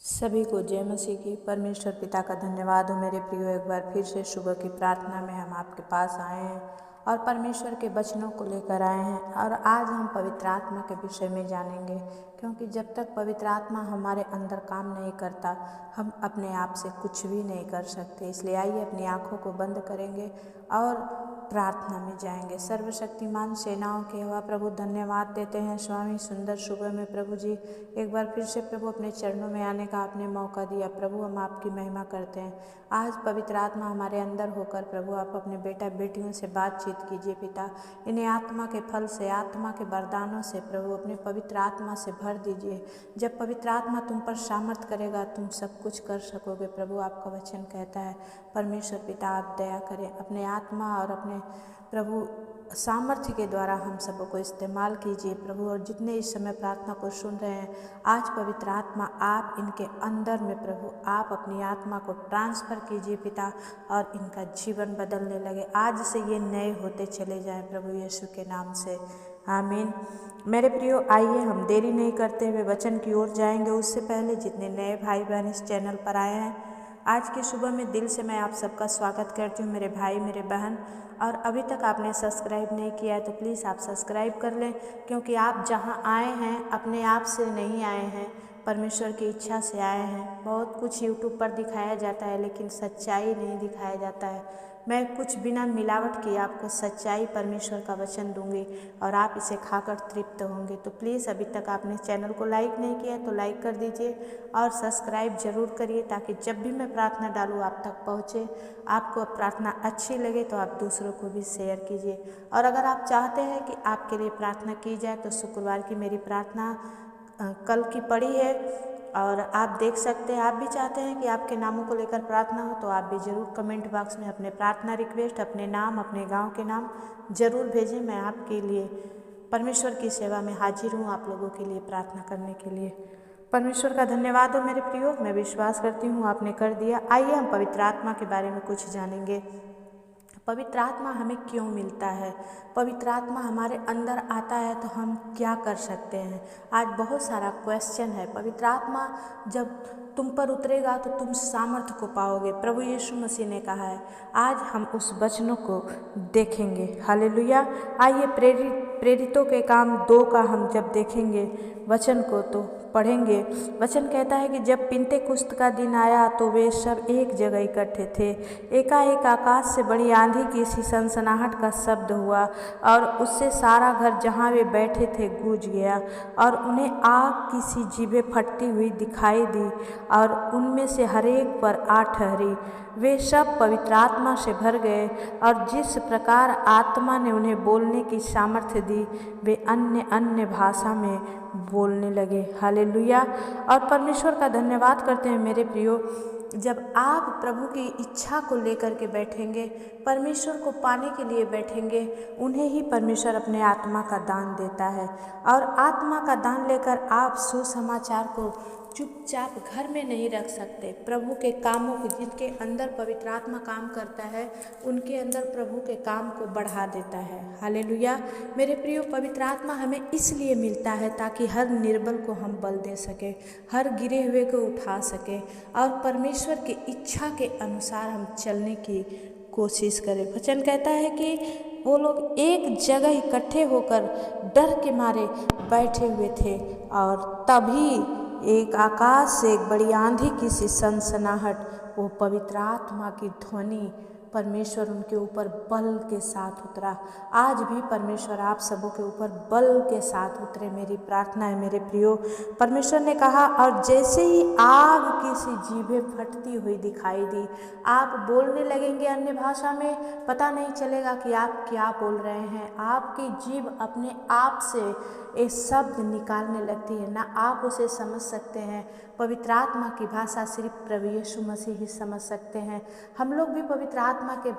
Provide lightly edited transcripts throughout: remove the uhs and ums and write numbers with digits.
सभी को जय मसीह की। परमेश्वर पिता का धन्यवाद हो मेरे प्रियो, एक बार फिर से सुबह की प्रार्थना में हम आपके पास आए हैं और परमेश्वर के वचनों को लेकर आए हैं। और आज हम पवित्र आत्मा के विषय में जानेंगे, क्योंकि जब तक पवित्र आत्मा हमारे अंदर काम नहीं करता हम अपने आप से कुछ भी नहीं कर सकते। इसलिए आइए अपनी आँखों को बंद करेंगे और प्रार्थना में जाएंगे। सर्वशक्तिमान सेनाओं के यहोवा प्रभु धन्यवाद देते हैं स्वामी, सुंदर सुबह में प्रभु जी एक बार फिर से प्रभु अपने चरणों में आने का आपने मौका दिया। प्रभु हम आपकी महिमा करते हैं। आज पवित्र आत्मा हमारे अंदर होकर प्रभु आप अपने बेटा बेटियों से बातचीत कीजिए पिता। इन्हें आत्मा के फल से, आत्मा के वरदानों से प्रभु अपने पवित्र आत्मा से भर दीजिए। जब पवित्र आत्मा तुम पर सामर्थ करेगा तुम सब कुछ कर सकोगे। प्रभु आपका वचन कहता है परमेश्वर पिता आप दया करें, अपने आत्मा और अपने प्रभु सामर्थ्य के द्वारा हम सबको इस्तेमाल कीजिए प्रभु। और जितने इस समय प्रार्थना को सुन रहे हैं आज पवित्र आत्मा आप इनके अंदर में प्रभु आप अपनी आत्मा को ट्रांसफ़र कीजिए पिता, और इनका जीवन बदलने लगे। आज से ये नए होते चले जाएं प्रभु यीशु के नाम से, आमीन। मेरे प्रियो आइए हम देरी नहीं करते हुए वचन की ओर जाएंगे। उससे पहले जितने नए भाई बहन इस चैनल पर आए हैं आज की सुबह में दिल से मैं आप सबका स्वागत करती हूँ, मेरे भाई मेरे बहन। और अभी तक आपने सब्सक्राइब नहीं किया है तो प्लीज़ आप सब्सक्राइब कर लें, क्योंकि आप जहाँ आए हैं अपने आप से नहीं आए हैं, परमेश्वर की इच्छा से आए हैं। बहुत कुछ यूट्यूब पर दिखाया जाता है लेकिन सच्चाई नहीं दिखाया जाता है। मैं कुछ बिना मिलावट किए आपको सच्चाई परमेश्वर का वचन दूंगी और आप इसे खाकर तृप्त होंगे। तो प्लीज़ अभी तक आपने चैनल को लाइक नहीं किया है तो लाइक कर दीजिए और सब्सक्राइब ज़रूर करिए, ताकि जब भी मैं प्रार्थना डालूँ आप तक पहुँचे। आपको प्रार्थना अच्छी लगे तो आप दूसरों को भी शेयर कीजिए। और अगर आप चाहते हैं कि आपके लिए प्रार्थना की जाए तो शुक्रवार की मेरी प्रार्थना कल की पड़ी है और आप देख सकते हैं। आप भी चाहते हैं कि आपके नामों को लेकर प्रार्थना हो तो आप भी ज़रूर कमेंट बॉक्स में अपने प्रार्थना रिक्वेस्ट, अपने नाम, अपने गांव के नाम ज़रूर भेजें। मैं आपके लिए परमेश्वर की सेवा में हाजिर हूँ, आप लोगों के लिए प्रार्थना करने के लिए। परमेश्वर का धन्यवाद हो मेरे प्रियो, मैं विश्वास करती हूँ आपने कर दिया। आइए हम पवित्र आत्मा के बारे में कुछ जानेंगे। पवित्र आत्मा हमें क्यों मिलता है, पवित्र आत्मा हमारे अंदर आता है तो हम क्या कर सकते हैं। आज बहुत सारा क्वेश्चन है। पवित्र आत्मा जब तुम पर उतरेगा तो तुम सामर्थ्य को पाओगे, प्रभु यीशु मसीह ने कहा है। आज हम उस वचनों को देखेंगे। हालेलुया। आइए प्रेरितों के काम 2 का हम जब देखेंगे वचन को तो पढ़ेंगे। वचन कहता है कि जब पिन्तेकुस्त का दिन आया तो वे सब एक जगह इकट्ठे थे। एकाएक आकाश से बड़ी आंधी की सी सनसनाहट का शब्द हुआ और उससे सारा घर जहाँ वे बैठे थे गूंज गया। और उन्हें आग की सी जीभें फटती हुई दिखाई दी और उनमें से हर एक पर आ ठहरी। वे सब पवित्र आत्मा से भर गए और जिस प्रकार आत्मा ने उन्हें बोलने की सामर्थ्य दी वे अन्य अन्य भाषा में बोलने लगे। हालेलुया। और परमेश्वर का धन्यवाद करते हैं मेरे प्रियो। जब आप प्रभु की इच्छा को लेकर के बैठेंगे, परमेश्वर को पाने के लिए बैठेंगे, उन्हें ही परमेश्वर अपने आत्मा का दान देता है। और आत्मा का दान लेकर आप सुसमाचार को चुपचाप घर में नहीं रख सकते। प्रभु के कामों को, जिनके अंदर पवित्र आत्मा काम करता है उनके अंदर प्रभु के काम को बढ़ा देता है। हालेलुया। मेरे प्रियो, पवित्र आत्मा हमें इसलिए मिलता है ताकि हर निर्बल को हम बल दे सके, हर गिरे हुए को उठा सके और परमेश्वर की इच्छा के अनुसार हम चलने की कोशिश करें। वचन कहता है कि वो लोग एक जगह इकट्ठे होकर डर के मारे बैठे हुए थे और तभी एक आकाश से एक बड़ी आंधी की सी सनसनाहट, वो पवित्र आत्मा की ध्वनि, परमेश्वर उनके ऊपर बल के साथ उतरा। आज भी परमेश्वर आप सबों के ऊपर बल के साथ उतरे, मेरी प्रार्थना है मेरे प्रियो। परमेश्वर ने कहा और जैसे ही आग की सी जीभें फटती हुई दिखाई दी, आप बोलने लगेंगे अन्य भाषा में, पता नहीं चलेगा कि आप क्या बोल रहे हैं। आपकी जीभ अपने आप से ये शब्द निकालने लगती है, ना आप उसे समझ सकते हैं। पवित्र आत्मा की भाषा सिर्फ प्रभु यीशु मसीह ही समझ सकते हैं। हम लोग भी पवित्र आत्मा के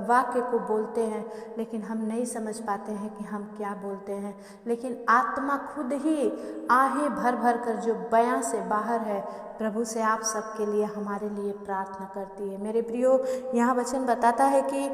वाक्य को बोलते हैं लेकिन हम नहीं समझ पाते हैं कि हम क्या बोलते हैं। लेकिन आत्मा खुद ही आहें भर भर कर जो बयां से बाहर है प्रभु से आप सबके लिए, हमारे लिए प्रार्थना करती है। मेरे प्रियो, यहाँ वचन बताता है कि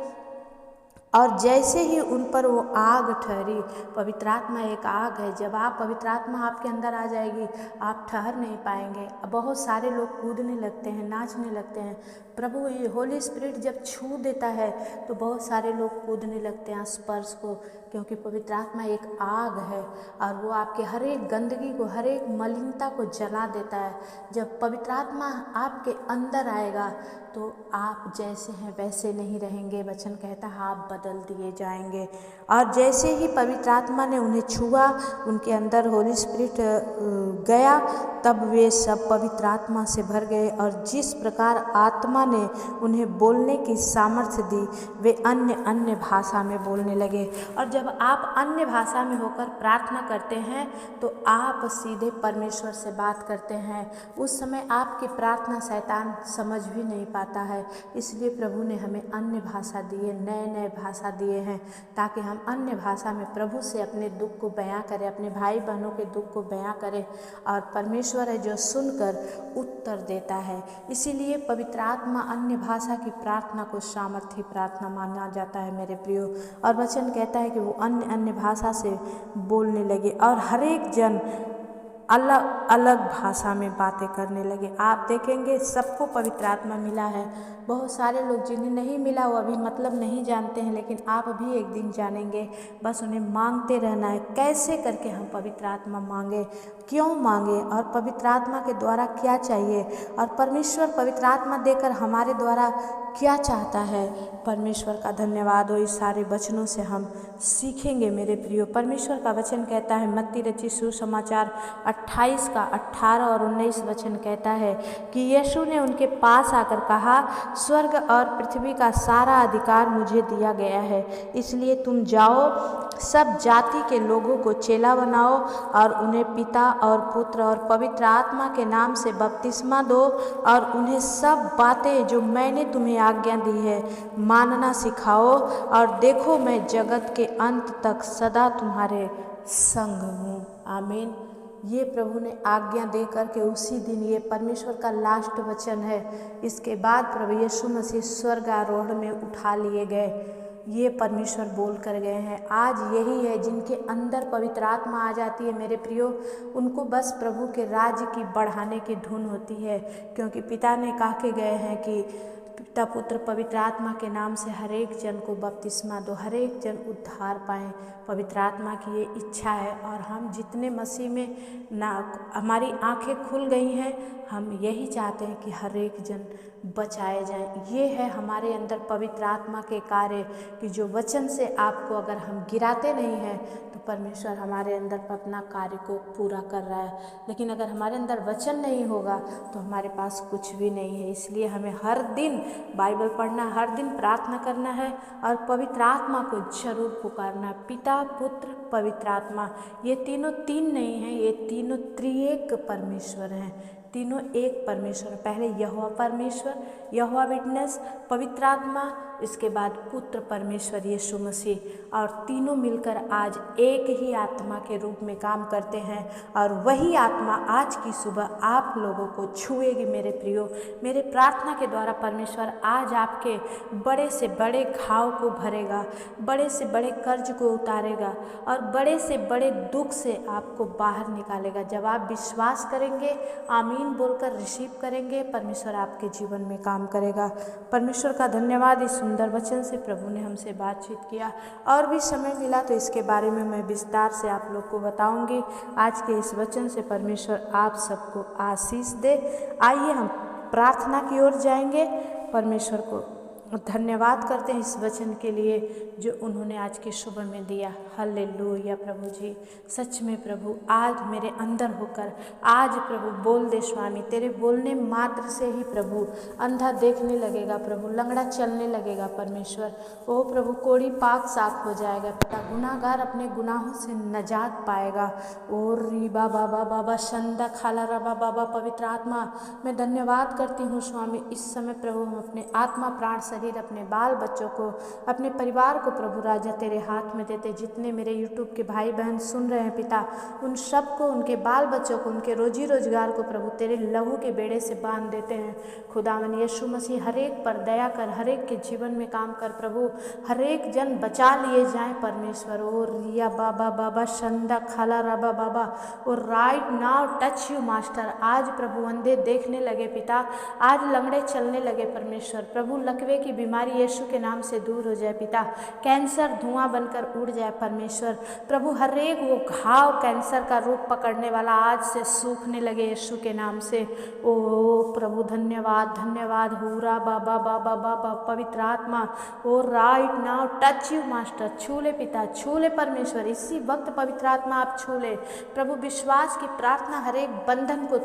और जैसे ही उन पर वो आग ठहरी, पवित्र आत्मा एक आग है, जब आप पवित्र आत्मा आपके अंदर आ जाएगी आप ठहर नहीं पाएंगे। बहुत सारे लोग कूदने लगते हैं, नाचने लगते हैं। प्रभु ये होली स्पिरिट जब छू देता है तो बहुत सारे लोग कूदने लगते हैं स्पर्श को, क्योंकि पवित्र आत्मा एक आग है और वो आपके हर एक गंदगी को, हर एक मलिनता को जला देता है। जब पवित्र आत्मा आपके अंदर आएगा तो आप जैसे हैं वैसे नहीं रहेंगे। वचन कहता है आप बदल दिए जाएंगे। और जैसे ही पवित्र आत्मा ने उन्हें छुआ, उनके अंदर होली स्पिरिट गया, तब वे सब पवित्र आत्मा से भर गए और जिस प्रकार आत्मा ने उन्हें बोलने की सामर्थ्य दी वे अन्य अन्य भाषा में बोलने लगे। और जब आप अन्य भाषा में होकर प्रार्थना करते हैं तो आप सीधे परमेश्वर से बात करते हैं। उस समय आपकी प्रार्थना शैतान समझ भी नहीं पाता है। इसलिए प्रभु ने हमें अन्य भाषा दिए, नए नए भाषा दिए हैं, ताकि हम अन्य भाषा में प्रभु से अपने दुख को बयां करें, अपने भाई बहनों के दुख को बयां करें। और परमेश्वर है जो सुनकर उत्तर देता है। इसीलिए पवित्र आत्मा अन्य भाषा की प्रार्थना को सामर्थी प्रार्थना माना जाता है मेरे प्रियो। और वचन कहता है कि वो अन्य अन्य भाषा से बोलने लगे और हर एक जन अलग अलग भाषा में बातें करने लगे। आप देखेंगे सबको पवित्र आत्मा मिला है। बहुत सारे लोग जिन्हें नहीं मिला वो अभी मतलब नहीं जानते हैं, लेकिन आप भी एक दिन जानेंगे। बस उन्हें मांगते रहना है। कैसे करके हम पवित्र आत्मा मांगे, क्यों मांगे और पवित्र आत्मा के द्वारा क्या चाहिए, और परमेश्वर पवित्र आत्मा देकर हमारे द्वारा क्या चाहता है। परमेश्वर का धन्यवाद हो। इस सारे वचनों से हम सीखेंगे मेरे प्रियो। परमेश्वर का वचन कहता है मत्ती रचित सुसमाचार 28 का 18 और 19 वचन कहता है कि यीशु ने उनके पास आकर कहा, स्वर्ग और पृथ्वी का सारा अधिकार मुझे दिया गया है, इसलिए तुम जाओ, सब जाति के लोगों को चेला बनाओ और उन्हें पिता और पुत्र और पवित्र आत्मा के नाम से बपतिस्मा दो और उन्हें सब बातें जो मैंने तुम्हें आज्ञा दी है मानना सिखाओ, और देखो मैं जगत के अंत तक सदा तुम्हारे संग हूँ। आमीन। ये प्रभु ने आज्ञा दे करके उसी दिन, ये परमेश्वर का लास्ट वचन है। इसके बाद प्रभु यीशु मसीह स्वर्ग आरोहण में उठा लिए गए। ये परमेश्वर बोल कर गए हैं। आज यही है जिनके अंदर पवित्र आत्मा आ जाती है मेरे प्रियो, उनको बस प्रभु के राज्य की बढ़ाने की धुन होती है, क्योंकि पिता ने कहा के गए हैं कि पिता पुत्र पवित्र आत्मा के नाम से हर एक जन को बपतिस्मा दो, हर एक जन उद्धार पाएँ। पवित्र आत्मा की ये इच्छा है और हम जितने मसीह में ना हमारी आंखें खुल गई हैं, हम यही चाहते हैं कि हर एक जन बचाए जाएं। ये है हमारे अंदर पवित्र आत्मा के कार्य कि जो वचन से आपको अगर हम गिराते नहीं हैं तो परमेश्वर हमारे अंदर अपना कार्य को पूरा कर रहा है। लेकिन अगर हमारे अंदर वचन नहीं होगा तो हमारे पास कुछ भी नहीं है। इसलिए हमें हर दिन बाइबल पढ़ना, हर दिन प्रार्थना करना है और पवित्र आत्मा को जरूर पुकारना। पिता पुत्र पवित्र आत्मा, ये तीनों तीन नहीं हैं, ये तीनों त्रिएक परमेश्वर हैं। तीनों एक परमेश्वर। पहले यहोवा परमेश्वर, यहोवा विटनेस, पवित्र आत्मा, इसके बाद पुत्र परमेश्वर यीशु मसीह, और तीनों मिलकर आज एक ही आत्मा के रूप में काम करते हैं। और वही आत्मा आज की सुबह आप लोगों को छुएगी मेरे प्रियो। मेरे प्रार्थना के द्वारा परमेश्वर आज आपके बड़े से बड़े घाव को भरेगा, बड़े से बड़े कर्ज को उतारेगा और बड़े से बड़े दुख से आपको बाहर निकालेगा। जब आप विश्वास करेंगे, आमीन बोलकर रिसीव करेंगे, परमेश्वर आपके जीवन में काम करेगा। परमेश्वर का धन्यवाद। इस सुंदर वचन से प्रभु ने हमसे बातचीत किया। और भी समय मिला तो इसके बारे में मैं विस्तार से आप लोग को बताऊंगी। आज के इस वचन से परमेश्वर आप सबको आशीष दे। आइए हम प्रार्थना की ओर जाएंगे। परमेश्वर को धन्यवाद करते हैं इस वचन के लिए जो उन्होंने आज की सुबह में दिया। हालेलुया प्रभु जी, सच में प्रभु आज मेरे अंदर होकर आज प्रभु बोल दे स्वामी। तेरे बोलने मात्र से ही प्रभु अंधा देखने लगेगा, प्रभु लंगड़ा चलने लगेगा परमेश्वर। ओ प्रभु कोढ़ी पाक साफ हो जाएगा पिता, गुनाहगार अपने गुनाहों से नजात पाएगा। ओ री बाबा बाबा शंदा खाला रबा बाबा। पवित्र आत्मा मैं धन्यवाद करती हूँ स्वामी। इस समय प्रभु हम अपने आत्मा प्राण से शरीर, अपने बाल बच्चों को, अपने परिवार को प्रभु राजा तेरे हाथ में देते। जितने मेरे यूट्यूब के भाई बहन सुन रहे हैं पिता, उन सबको, उनके बाल बच्चों को, उनके रोजी रोजगार को प्रभु तेरे लहू के बेड़े से बांध देते हैं। खुदावन यीशु मसीह हर एक पर दया कर, हर एक के जीवन में काम कर प्रभु, हर एक जन बचा लिए जाएं परमेश्वर। ओ रिया बाबा बाबा शंदा खाला राबा बाबा, और right now touch you master. आज प्रभु अंधे देखने लगे पिता, आज लंगड़े चलने लगे परमेश्वर। प्रभु लकवे की बीमारी यीशु के नाम से दूर हो जाए पिता, कैंसर धुआं बनकर उड़ जाए परमेश्वर। प्रभु हर एक वो घाव कैंसर का रूप पकड़ने वाला आज से सूखने लगे यीशु के नाम से। ओ प्रभु धन्यवाद धन्यवाद। हुरा बाबा बाबा बाबा पवित्र आत्मा, ओ right now touch you master. छू ले पिता, छू ले परमेश्वर, इसी वक्त पवित्र आत्मा आप छू ले प्रभु। विश्वास की प्रार्थना हर एक बंधन को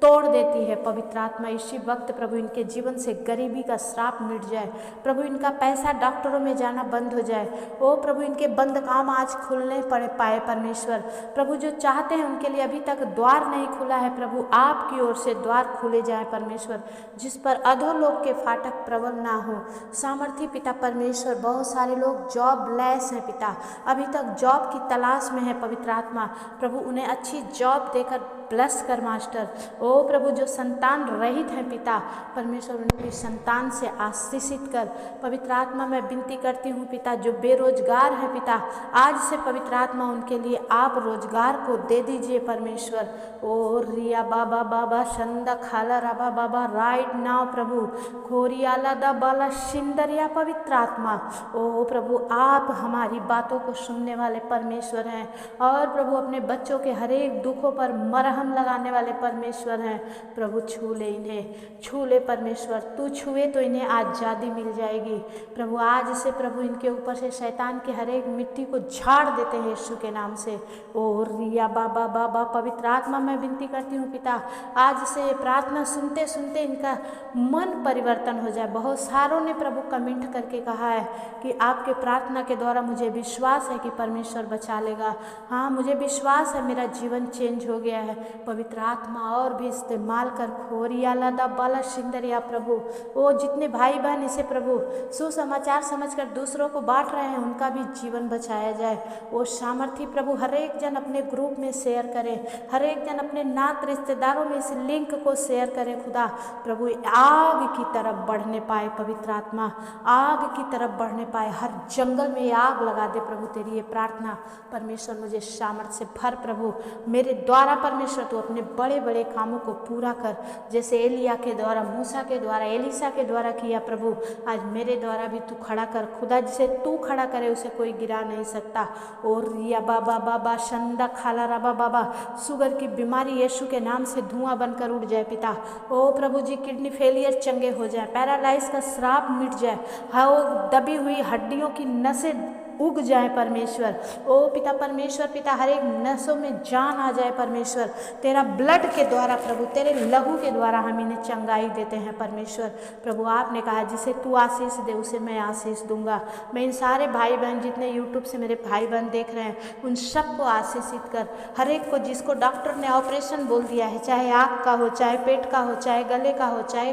तोड़ देती है पवित्र आत्मा। इसी वक्त प्रभु इनके जीवन से गरीबी का श्राप मिट जाए प्रभु, इनका पैसा डॉक्टरों में जाना बंद हो जाए। ओ प्रभु इनके बंद काम आज खुलने पड़े पाए परमेश्वर। प्रभु जो चाहते हैं उनके लिए अभी तक द्वार नहीं खुला है प्रभु, आपकी ओर से द्वार खुले जाए परमेश्वर, जिस पर अधोलोक के फाटक प्रबल ना हो। सामर्थी पिता परमेश्वर, बहुत सारे लोग जॉब लेस हैं पिता, अभी तक जॉब की तलाश में है पवित्र आत्मा। प्रभु उन्हें अच्छी जॉब देकर ब्लेस कर मास्टर। ओ प्रभु जो संतान रहित हैं पिता परमेश्वर, उनकी संतान से आशीषित कर पवित्र आत्मा। मैं विनती करती हूँ पिता, जो बेरोजगार हैं पिता, आज से पवित्र आत्मा उनके लिए आप रोजगार को दे दीजिए परमेश्वर। ओ रिया बाबा बाबा शंदा खाला राबा बाबा, राइट नाउ प्रभु खोरियाला दा बाला शिंदरिया पवित्र आत्मा। ओ प्रभु आप हमारी बातों को सुनने वाले परमेश्वर हैं, और प्रभु अपने बच्चों के हर एक दुखों पर मरहम लगाने वाले परमेश्वर हैं प्रभु। छू ले इन्हें, छू ले परमेश्वर, तू छुए तो इन्हें आज़ादी मिल जाएगी प्रभु। आज से प्रभु इनके ऊपर से शैतान के हर एक मिट्टी को झाड़ देते हैं यीशु के नाम से। ओ रिया बाबा बाबा पवित्र आत्मा, मैं विनती करती हूँ पिता, आज से ये प्रार्थना सुनते सुनते इनका मन परिवर्तन हो जाए। बहुत सारों ने प्रभु कमेंट करके कहा है कि आपके प्रार्थना के द्वारा मुझे विश्वास है कि परमेश्वर बचा लेगा। हाँ मुझे विश्वास है, मेरा जीवन चेंज हो गया है। पवित्र आत्मा और भी इस्तेमाल कर खोरिया लदा बाला शिंदरिया प्रभु। वो जितने भाई बहन इसे प्रभु सुसमाचार समझकर दूसरों को बांट रहे हैं, उनका भी जीवन बचाया जाए। वो सामर्थी प्रभु हर एक जन अपने ग्रुप में शेयर करें, हर एक जन अपने नात रिश्तेदारों में इस लिंक को शेयर करें खुदा। प्रभु आग की तरफ बढ़ने पाए पवित्र आत्मा, आग की तरफ बढ़ने पाए, हर जंगल में आग लगा दे प्रभु। तेरी ये प्रार्थना परमेश्वर मुझे सामर्थ्य से भर प्रभु, मेरे द्वारा परमेश्वर तू अपने बड़े बड़े कामों को पूरा कर, जैसे एलिया के द्वारा, मूसा के द्वारा, एलिसा के द्वारा किया प्रभु, आज मेरे द्वारा भी तू खड़ा कर खुदा। जिसे तू खड़ा करे उसे कोई गिरा नहीं सकता। और रिया बाबा बाबा शंदा खाला राबा बाबा, शुगर की बीमारी यीशु के नाम से धुआं बनकर उड़ जाए पिता। ओ प्रभु जी किडनी फेलियर चंगे हो जाए, पैरालाइज का श्राप मिट जाए, हाँ वो दबी हुई हड्डियों की नसें उग जाए परमेश्वर। ओ पिता परमेश्वर पिता, हर एक नसों में जान आ जाए परमेश्वर। तेरा ब्लड के द्वारा प्रभु, तेरे लहू के द्वारा हम इन्हें चंगाई देते हैं परमेश्वर। प्रभु आपने कहा जिसे तू आशीष दे उसे मैं आशीष दूंगा। मैं इन सारे भाई बहन जितने यूट्यूब से मेरे भाई बहन देख रहे हैं उन सबको आशीषित कर। हर एक को जिसको डॉक्टर ने ऑपरेशन बोल दिया है, चाहे आँख का हो, चाहे पेट का हो, चाहे गले का हो, चाहे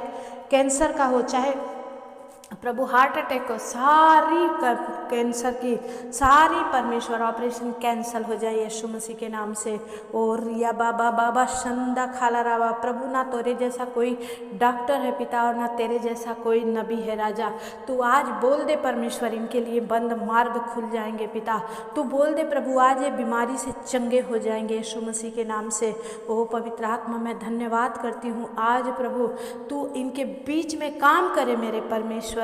कैंसर का हो, चाहे प्रभु हार्ट अटैक को, सारी कैंसर की सारी परमेश्वर ऑपरेशन कैंसल हो जाए यीशु मसीह के नाम से। और रिया बाबा बाबा शंदा खाला राबा प्रभु, ना तेरे जैसा कोई डॉक्टर है पिता और ना तेरे जैसा कोई नबी है राजा। तू आज बोल दे परमेश्वर, इनके लिए बंद मार्ग खुल जाएंगे पिता। तू बोल दे प्रभु, आज ये बीमारी से चंगे हो जाएंगे यीशु मसीह के नाम से। ओ पवित्र आत्मा मैं धन्यवाद करती हूँ आज प्रभु, तू इनके बीच में काम करे मेरे परमेश्वर।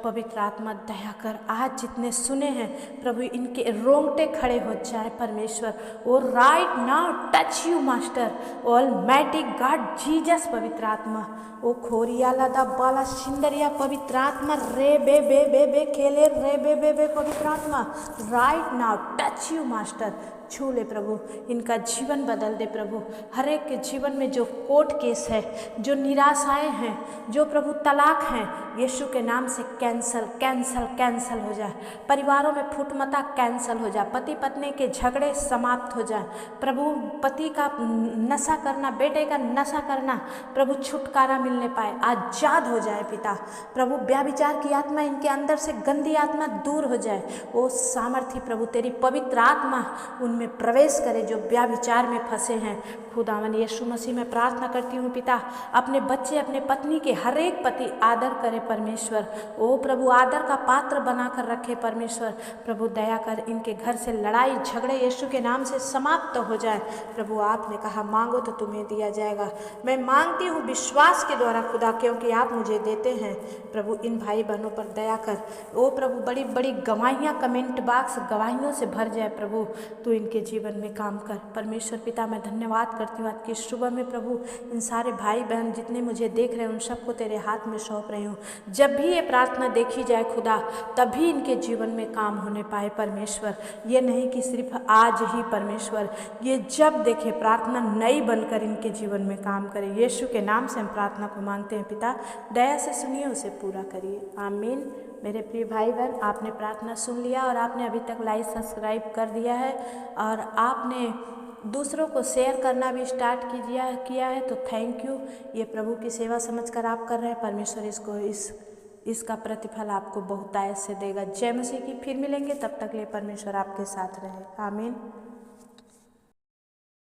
पवित्र आत्मा दया कर, आज जितने सुने हैं प्रभु इनके रोंगटे खड़े हो जाए परमेश्वर। और right now touch you master almighty God Jesus. पवित्र आत्मा ओ खोरियाला दा बाला शिंदरिया पवित्र आत्मा, रे बे बे बे बे खेले रे बे बे बे पवित्र आत्मा, right now touch you master. छू ले प्रभु, इनका जीवन बदल दे प्रभु। हर एक के जीवन में जो कोर्ट केस है, जो निराशाएं हैं, जो प्रभु तलाक हैं, यीशु के नाम से कैंसल कैंसल कैंसल हो जाए। परिवारों में फुटमता कैंसल हो जाए। पति पत्नी के झगड़े समाप्त हो जाए प्रभु। पति का नशा करना, बेटे का नशा करना प्रभु छुटकारा मिलने पाए, आजाद हो जाए पिता। प्रभु व्यभिचार की आत्मा, इनके अंदर से गंदी आत्मा दूर हो जाए। वो सामर्थ्य प्रभु तेरी पवित्र आत्मा उनमें प्रवेश करे जो व्यभिचार में फंसे हैं। खुदावन यीशु मसीह में प्रार्थना करती हूँ पिता, अपने बच्चे, अपने पत्नी के हर एक पति आदर करे परमेश्वर। ओ प्रभु आदर का पात्र बनाकर रखे परमेश्वर। प्रभु दया कर, इनके घर से लड़ाई झगड़े यीशु के नाम से समाप्त हो जाए। प्रभु आपने कहा मांगो तो तुम्हें दिया जाएगा। मैं मांगती हूँ विश्वास के द्वारा खुदा, क्योंकि आप मुझे देते हैं। प्रभु इन भाई बहनों पर दया कर। ओ प्रभु बड़ी बड़ी गवाहियाँ, कमेंट बॉक्स गवाहियों से भर जाए प्रभु। तू इनके जीवन में काम कर परमेश्वर पिता। मैं धन्यवाद करती हूँ आज की सुबह में प्रभु, इन सारे भाई बहन जितने मुझे देख रहे हैं उन सबको तेरे हाथ में सौंप रही हूँ। जब भी ये प्रार्थना देखी जाए खुदा, तभी इनके जीवन में काम होने पाए परमेश्वर। ये नहीं कि सिर्फ आज ही परमेश्वर, ये जब देखे प्रार्थना नई बनकर इनके जीवन में काम करे। यीशु के नाम से हम प्रार्थना को मांगते हैं पिता, दया से सुनिए, उसे पूरा करिए, आमीन। मेरे प्रिय भाई बहन, आपने प्रार्थना सुन लिया और आपने अभी तक लाइक सब्सक्राइब कर दिया है और आपने दूसरों को शेयर करना भी स्टार्ट किया है, तो थैंक यू। ये प्रभु की सेवा समझकर आप कर रहे हैं। परमेश्वर इसका प्रतिफल आपको बहुतायत से देगा। जय मसीह की। फिर मिलेंगे, तब तक ले परमेश्वर आपके साथ रहे, आमीन।